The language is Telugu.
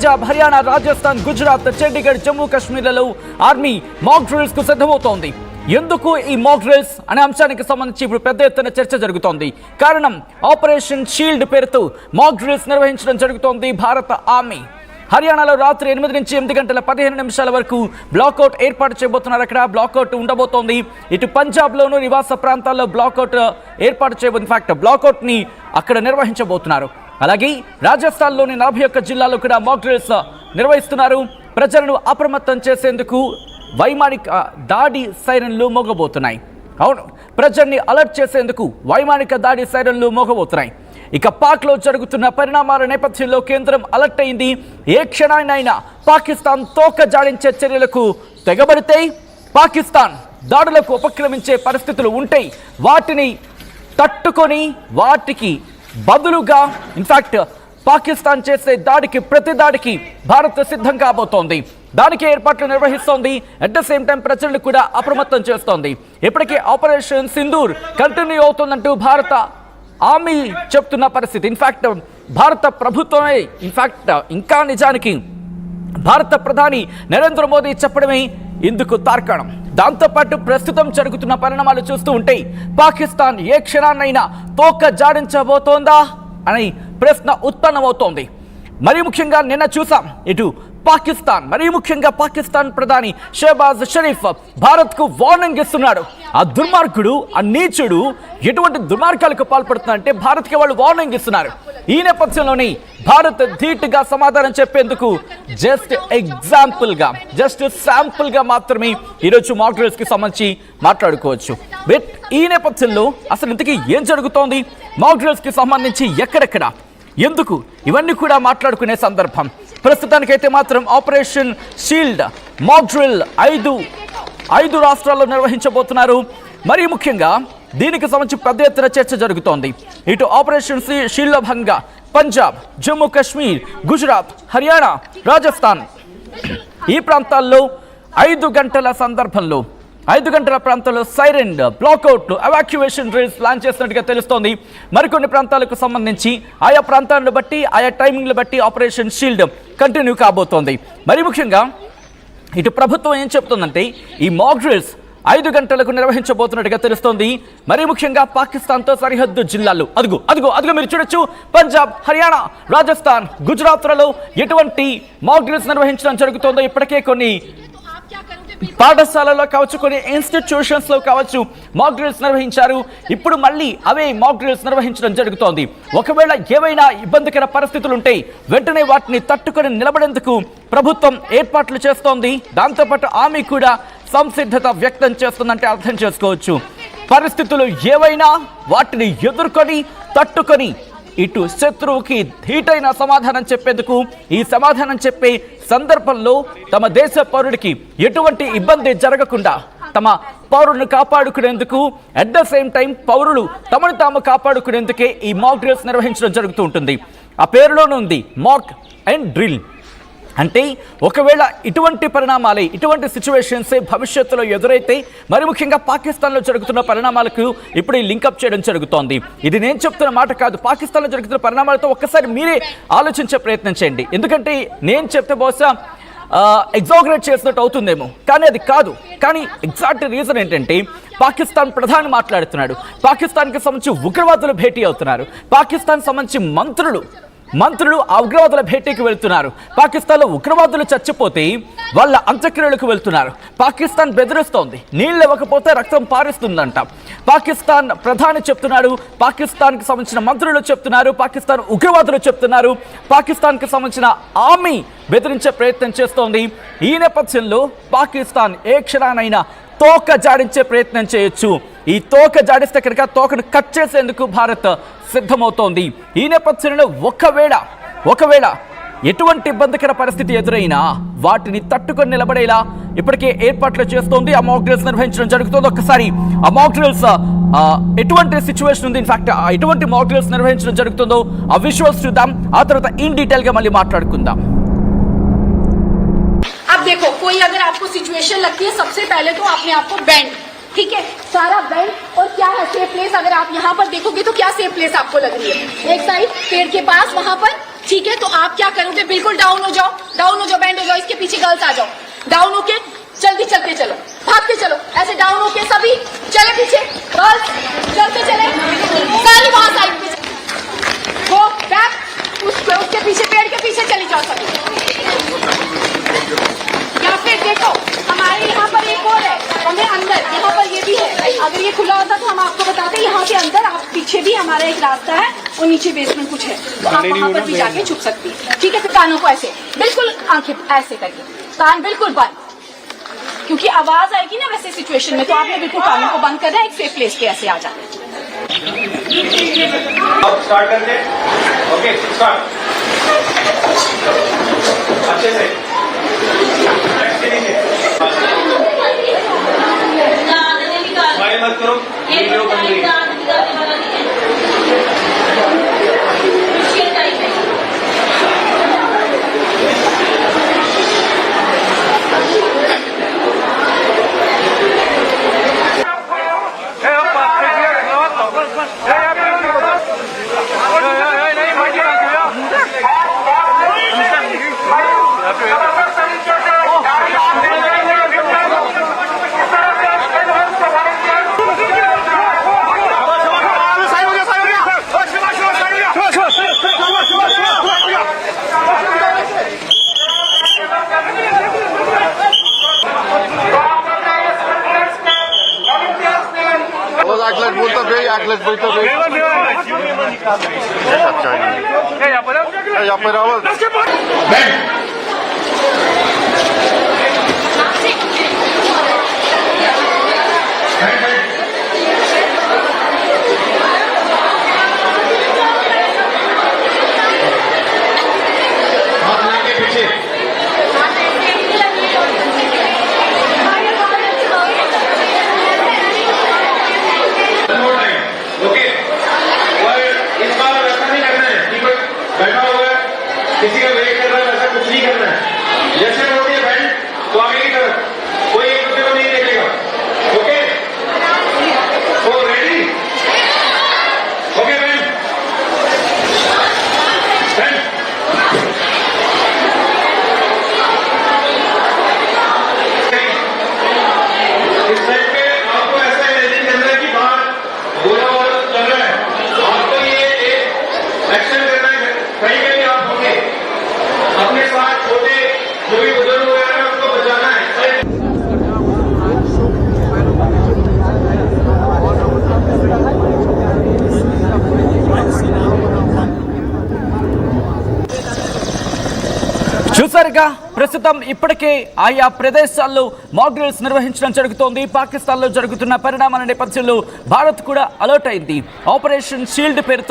పంజాబ్, హర్యానా, రాజస్థాన్, గుజరాత్, చండీగఢ్, జమ్మూ కాశ్మీర్లలో ఆర్మీ మాక్ డ్రిల్స్ కు సిద్ధమవుతోంది. ఎందుకు ఈ మాక్ డ్రిల్స్ అనే అంశానికి సంబంధించి ఇప్పుడు పెద్ద ఎత్తున చర్చ జరుగుతోంది. కారణం ఆపరేషన్ షీల్డ్ పేరుతో మాక్ డ్రిల్స్ నిర్వహించడం జరుగుతోంది భారత ఆర్మీ. హర్యానాలో రాత్రి 8 నుంచి 8 గంటల 15 నిమిషాల వరకు బ్లాక్అవుట్ ఏర్పాటు చేయబోతున్నారు. అక్కడ బ్లాక్అవుట్ ఉండబోతోంది. ఇటు పంజాబ్లోను నివాస ప్రాంతాల్లో బ్లాక్అవుట్ ఏర్పాటు చేయబోతుంది. ఇన్ఫాక్ట్ బ్లాక్అవుట్ని అక్కడ నిర్వహించబోతున్నారు. అలాగే రాజస్థాన్లోని 41 జిల్లాల్లో కూడా మాక్ డ్రిల్స్ నిర్వహిస్తున్నారు. ప్రజలను అప్రమత్తం చేసేందుకు వైమానిక దాడి సైరన్లు మోగబోతున్నాయి. అవును, ప్రజల్ని అలర్ట్ చేసేందుకు వైమానిక దాడి సైరన్లు మోగబోతున్నాయి. ఇక పాక్లో జరుగుతున్న పరిణామాల నేపథ్యంలో కేంద్రం అలర్ట్ అయింది. ఏ క్షణాన్నైనా పాకిస్తాన్ తోక జాడించే చర్యలకు తెగబడితే, పాకిస్తాన్ దాడులకు ఉపక్రమించే పరిస్థితులు ఉంటాయి. వాటిని తట్టుకొని వాటికి బదులుగా ఇన్ఫాక్ట్ పాకిస్తాన్ చేసే దాడికి, ప్రతి దాడికి భారత్ సిద్ధం కాబోతోంది. దానికి ఏర్పాట్లు నిర్వహిస్తోంది. అట్ ద సేమ్ టైం ప్రజలను కూడా అప్రమత్తం చేస్తోంది. ఇప్పటికే ఆపరేషన్ సింధూర్ కంటిన్యూ అవుతుందంటూ భారత ఆర్మీ చెప్తున్న పరిస్థితి. ఇన్ఫాక్ట్ భారత ప్రభుత్వమే ఇంకా నిజానికి భారత ప్రధాని నరేంద్ర మోదీ చెప్పడమే ఇందుకు తార్కాణం. దాంతోపాటు ప్రస్తుతం జరుగుతున్న పరిణామాలు చూస్తూ ఉంటే పాకిస్తాన్ ఏ క్షణాన్నైనా తోక జాడించబోతోందా అని ప్రశ్న ఉత్పన్నమవుతోంది. మరీ ముఖ్యంగా నిన్న చూసాం, ఇటు పాకిస్తాన్, మరీ ముఖ్యంగా పాకిస్తాన్ ప్రధాని షహబాజ్ షరీఫ్ భారత్కు వార్నింగ్ ఇస్తున్నాడు. ఆ దుర్మార్గుడు, ఆ నీచుడు ఎటువంటి దుర్మార్గాలకు పాల్పడుతున్నారంటే భారత్కి వాళ్ళు వార్నింగ్ ఇస్తున్నారు. ఈ నేపథ్యంలోనే భారత్ ధీటుగా సమాధానం చెప్పేందుకు జస్ట్ శాంపుల్గా మాత్రమే ఈరోజు మాక్ డ్రిల్స్ కి సంబంధించి మాట్లాడుకోవచ్చు. బట్ ఈ నేపథ్యంలో అసలు ఇంతకీ ఏం జరుగుతోంది, మాక్ డ్రిల్స్ కి సంబంధించి ఎక్కడెక్కడ, ఎందుకు, ఇవన్నీ కూడా మాట్లాడుకునే సందర్భం. ప్రస్తుతానికైతే మాత్రం ఆపరేషన్ షీల్డ్ మాక్ డ్రిల్ ఐదు రాష్ట్రాల్లో నిర్వహించబోతున్నారు. మరీ ముఖ్యంగా దీనికి సంబంధించి పెద్ద ఎత్తున చర్చ జరుగుతోంది. ఇటు ఆపరేషన్ షీల్డ్లో భాగంగా పంజాబ్, జమ్మూ కాశ్మీర్, గుజరాత్, హర్యానా, రాజస్థాన్ ఈ ప్రాంతాల్లో 5 గంటల ప్రాంతంలో సైరన్, బ్లాక్అవుట్లు, ఎవాక్యువేషన్ డ్రిల్స్ ప్లాన్ చేసినట్టుగా తెలుస్తోంది. మరికొన్ని ప్రాంతాలకు సంబంధించి ఆయా ప్రాంతాలను బట్టి, ఆయా టైమింగ్లు బట్టి ఆపరేషన్ షీల్డ్ కంటిన్యూ కాబోతోంది. మరి ముఖ్యంగా ఇటు ప్రభుత్వం ఏం చెప్తుందంటే ఈ మాక్ డ్రిల్స్ 5 గంటలకు నిర్వహించబోతున్నట్టుగా తెలుస్తోంది. మరీ ముఖ్యంగా పాకిస్తాన్తో సరిహద్దు జిల్లాలు అదుగో మీరు చూడొచ్చు, పంజాబ్, హర్యానా, రాజస్థాన్, గుజరాత్లలో ఎటువంటి మాక్ డ్రిల్స్ నిర్వహించడం జరుగుతుందో ఇప్పటికే కొన్ని పాఠశాలలో కావచ్చు, కొన్ని ఇన్స్టిట్యూషన్స్లో కావచ్చు మాక్ డ్రిల్స్ నిర్వహించారు. ఇప్పుడు మళ్ళీ అవే మాక్ డ్రిల్స్ నిర్వహించడం జరుగుతోంది. ఒకవేళ ఏవైనా ఇబ్బందికర పరిస్థితులు ఉంటే వెంటనే వాటిని తట్టుకొని నిలబడేందుకు ప్రభుత్వం ఏర్పాట్లు చేస్తోంది. దాంతోపాటు ఆమె కూడా సంసిద్ధత వ్యక్తం చేస్తుందంటే అర్థం చేసుకోవచ్చు. పరిస్థితులు ఏవైనా వాటిని ఎదుర్కొని తట్టుకొని ఇటు శత్రువుకి ధీటైన సమాధానం చెప్పేందుకు, ఈ సమాధానం చెప్పే సందర్భంలో తమ దేశ పౌరుడికి ఎటువంటి ఇబ్బంది జరగకుండా తమ పౌరులను కాపాడుకునేందుకు, అట్ ద సేమ్ టైం పౌరులు తమను తాము కాపాడుకునేందుకే ఈ మాక్ డ్రిల్స్ నిర్వహించడం జరుగుతూ ఉంటుంది. ఆ పేరులోనే ఉంది మాక్ అండ్ డ్రిల్. అంటే ఒకవేళ ఇటువంటి పరిణామాలే, ఇటువంటి సిచ్యువేషన్సే భవిష్యత్తులో ఎదురైతే, మరి ముఖ్యంగా పాకిస్తాన్లో జరుగుతున్న పరిణామాలకు ఇప్పుడు ఈ లింకప్ చేయడం జరుగుతోంది. ఇది నేను చెప్తున్న మాట కాదు, పాకిస్తాన్లో జరుగుతున్న పరిణామాలతో ఒక్కసారి మీరే ఆలోచించే ప్రయత్నం చేయండి. ఎందుకంటే నేను చెప్తే బహుశా ఎగ్జాగరేట్ చేసినట్టు అవుతుందేమో, కానీ అది కాదు. కానీ ఎగ్జాక్ట్ రీజన్ ఏంటంటే పాకిస్తాన్ ప్రధాని మాట్లాడుతున్నాడు, పాకిస్తాన్కి సంబంధించి ఉగ్రవాదులు భేటీ అవుతున్నారు, పాకిస్తాన్ సంబంధించి మంత్రులు ఆ ఉగ్రవాదుల భేటీకి వెళ్తున్నారు, పాకిస్తాన్లో ఉగ్రవాదులు చచ్చిపోతే వాళ్ళ అంత్యక్రియలకు వెళ్తున్నారు, పాకిస్తాన్ బెదిరిస్తోంది, నీళ్ళు ఇవ్వకపోతే రక్తం పారిస్తుందంట, పాకిస్తాన్ ప్రధాని చెప్తున్నాడు, పాకిస్తాన్కి సంబంధించిన మంత్రులు చెప్తున్నారు, పాకిస్తాన్ ఉగ్రవాదులు చెప్తున్నారు, పాకిస్తాన్కి సంబంధించిన ఆర్మీ బెదిరించే ప్రయత్నం చేస్తోంది. ఈ నేపథ్యంలో పాకిస్తాన్ ఏ క్షణానైనా తోక జాడించే ప్రయత్నం చేయొచ్చు. ఈ తోక జాడిస్తే కనుక తోకను కట్ చేసేందుకు భారత్ సిద్ధమవుతోంది. ఈ నేపథ్యంలో ఒకవేళ ఎటువంటి ఇబ్బందికర పరిస్థితి ఎదురైనా వాటిని తట్టుకొని నిలబడేలా ఇప్పటికే ఏర్పాట్లు చేస్తోంది. ఆ మాక్ డ్రిల్స్ నిర్వహించడం జరుగుతుంది. ఒక్కసారి ఆ మాక్ డ్రిల్స్ ఎటువంటి సిచ్యువేషన్ ఉంది, ఇన్ఫాక్ట్ ఎటువంటి మాక్ డ్రిల్స్ నిర్వహించడం జరుగుతుందో ఆ విజువల్స్ చూద్దాం. ఆ తర్వాత ఇన్ డీటెయిల్ గా మళ్ళీ మాట్లాడుకుందాం. अब देखो, कोई अगर आपको सिचुएशन लगती है, सबसे पहले तो अपने आप को बैंड, ठीक है, सारा बेल्ट और क्या है सेफ प्लेस। अगर आप यहाँ पर देखोगे तो क्या सेफ प्लेस आपको लग रही है, एक साइड पेड़ के पास वहाँ पर ठीक है, तो आप क्या करोगे, बिल्कुल डाउन हो जाओ, बैंड हो जाओ, इसके पीछे गर्ल्स आ जाओ, डाउन होके जल्दी चलते चलो, भागते चलो, ऐसे डाउन होके सभी चले पीछे, गर्ल्स चलते चले, सारी वहां साइड पे गो बैक, उसके पीछे पेड़ के पीछे चली जाओ सभी। या फिर देखो हमारे यहाँ पर एक और है, हमें अंदर यहाँ पर ये भी है, अगर ये खुला होता तो हम आपको बताते, यहाँ के अंदर आप पीछे भी हमारा एक रास्ता है और नीचे बेसमेंट कुछ है, आप वहाँ पर भी जाके छुप सकती है। ठीक है, फिर कानों को ऐसे बिल्कुल आंखें ऐसे करके, कान बिल्कुल बंद, क्योंकि आवाज आएगी ना वैसे सिचुएशन में, तो आपने बिल्कुल कानों को बंद करना है, एक सेफ प्लेस पे ऐसे आ जाना। अब स्टार्ट करते हैं। ओके स्टार्ट अच्छे से स्माइल मत करो, वीडियो बन रही है। Atlas बोलता है यहाँ पर आवाज किसी का वेट कर रहा है, वैसा कुछ नहीं करना है। जैसे होती है बैंड तो आगे की तरफ कोई एक दूसरे को नहीं देखेगा। ओके तो रेडी, ओके बैंड इस साइड पे आपको ऐसा इमेजिन करना है कि बाहर गोला वाला चल रहा है, आपको ये एक एक्शन करना है, कहीं कहीं आप होंगे अपने साथ छोटे जो भी बुजुर्ग वगैरह है उनको बचाना है। చూసారుగా ప్రస్తుతం ఇప్పటికే ఆయా ప్రదేశాల్లో మాక్ డ్రిల్స్ నిర్వహించడం జరుగుతోంది. పాకిస్తాన్లో జరుగుతున్న పరిణామాల నేపథ్యంలో భారత్ కూడా అలర్ట్ అయింది. ఆపరేషన్ షీల్డ్ పేరుతో